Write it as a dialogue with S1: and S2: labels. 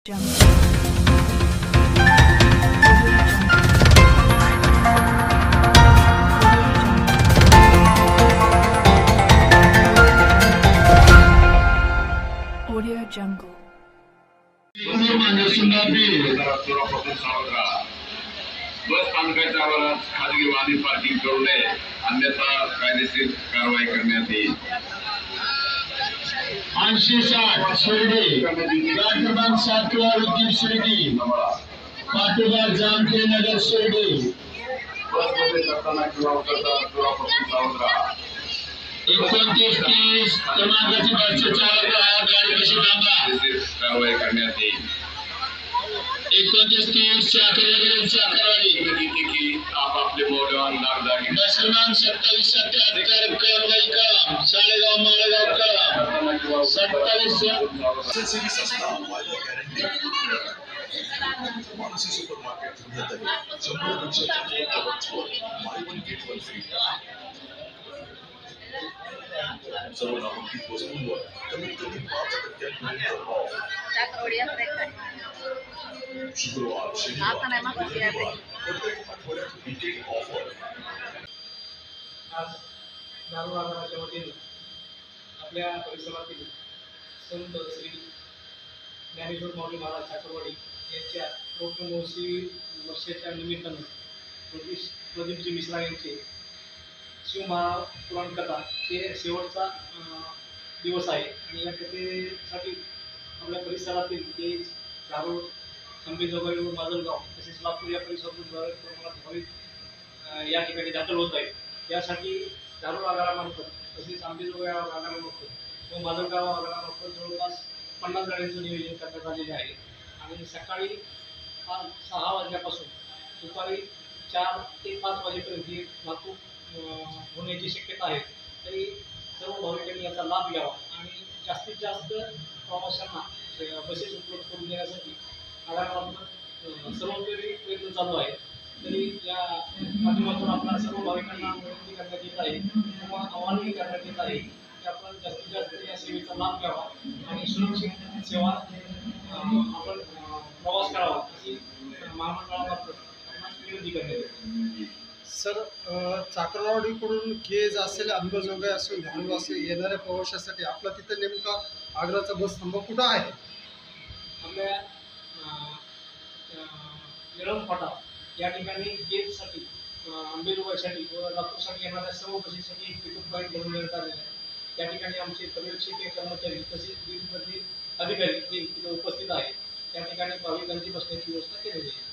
S1: Audio Jungle.
S2: बस स्थानकाच्या आवारात खाजगी वाहने पार्किंग करू नये, अन्यथा कायदेशीर कारवाई करण्यात येईल.
S3: 80-60 शिर्डी क्रमांक 7 किलो विद्युत शिर्डी पाटोदा जामखेड नगर शिर्डी.
S2: बसमध्ये चढताना किंवा उतरताना दुरापासून सावध राहा.
S3: 29-30 क्रमांकाची बसचे चालक आहात, गाडी कशी थांबा.
S2: कायदेशीर कारवाई करण्यात येईल.
S3: 29-30 चाकरवाडी
S2: विनंती की आपापले मौल्यवान नागरिक
S3: बस क्रमांक 27-77 कळमगाई कळम साळेगाव माळेगाव कळम 27
S4: मानसी सुपर मार्केट पुण्यात आहे. 100% प्रोडक्ट्सवर माय वन गेट वन फ्री. सर्व नामांकित वस्तूंवर कमीत कमी 5% ऑफ. शुक्रवार शनिवार रविवार प्रत्येक आठवड्यात वीकेंड ऑफर.
S5: आज दारू आगाराच्या वतीने आपल्या परिसरातील संत श्री ज्ञानेश्वर माऊली महाराज चाकरवाडी यांच्या रोगमोशी वर्षाच्या निमित्तानं प्रदीपजी मिश्रा यांचे शिवमहापुराण कथा हे शेवटचा दिवस आहे आणि या कथेसाठी आपल्या परिसरातील जे धारूर अंबेजोगाई व माजलगाव तसेच लातूर या परिसरातून बऱ्याच प्रमाणात भाविक या ठिकाणी दाखल होत आहेत. यासाठी धारूर आगारामार्फत तसेच अंबेजोगाई आगारामार्फत व माजलगाव आगारामार्फत जवळपास 50 गाड्यांचं नियोजन करण्यात आलेले आहे आणि सकाळी 6 वाजल्यापासून दुपारी 4 ते 5 वाजेपर्यंत ही वाहतूक होण्याची शक्यता आहे. तरी सर्व भाविकांनी याचा लाभ घ्यावा आणि जास्तीत जास्त प्रवाशांना बसेस उपलब्ध करून देण्यासाठी आगारामार्फत सर्वतोपरी प्रयत्न चालू आहे. तरी या माध्यमातून आपल्या सर्व भाविकांना विनंती करण्यात येत आहे किंवा आवाहनही करण्यात येत आहे की आपण जास्तीत जास्त या सेवेचा लाभ घ्यावा आणि सुरक्षित सेवा आपण प्रवास करावा अशी महामंडळामार्फत आपणास विनंती करण्यात येते.
S6: सर, चाकरवाडीकडून केज असेल अंबेजोगाई असेल धारूर असेल येणाऱ्या प्रवाशासाठी आपला तिथे नेमका आग्राचा बस थांबा कुठं आहे?
S5: आपल्या निळम फाटा या ठिकाणी गेटसाठी अंबेजोगाईसाठी व लातूरसाठी येणाऱ्या सर्व बसेससाठी एक पिकअप पॉईंट बनवून देण्यात आलेला आहे. त्या ठिकाणी आमचे पर्यवेक्षक कर्मचारी तसेच विविध अधिकारी हे तिथे उपस्थित आहेत. त्या ठिकाणी भाविकांची बसण्याची व्यवस्था केलेली आहे.